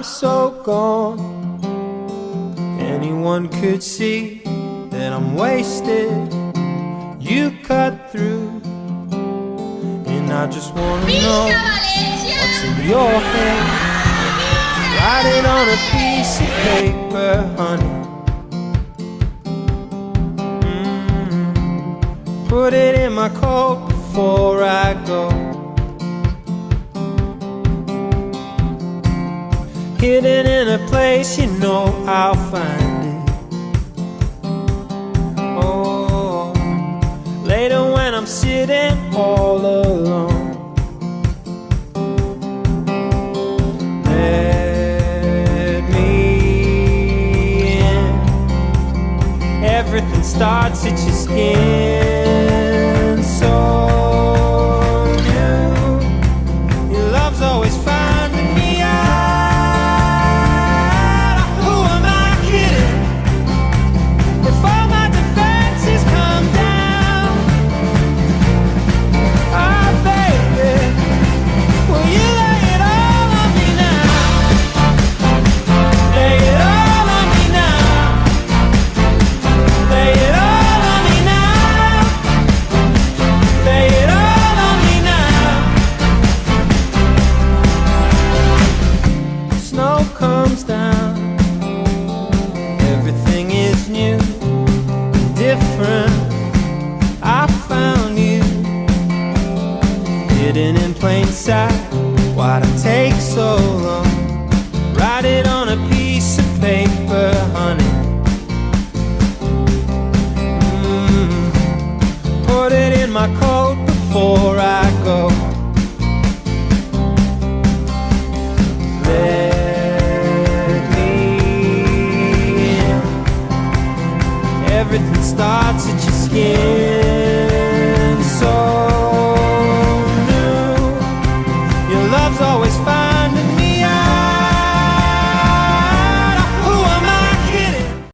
I'm so gone. Anyone could see that I'm wasted. You cut through, and I just wanna know what's in your head. Write it on a piece of paper, honey. Put it in my coat before I go. Hidden in a place you know I'll find it. Oh, later when I'm sitting all alone, let me in. Everything starts at your skin, so new. Your love's always finding me out. Who am I kidding? If all my defenses come down, oh baby, will you lay it all on me now? Lay it all on me now. Lay it all on me now. Lay it all on me now. Snow comes down, everything is new and different. I found you, hidden in plain sight. Why'd it take so long? Write it on a piece of paper, honey. Put it in my coat before I go. Let me in. Everything starts at your skin, so new. Your love's always fine.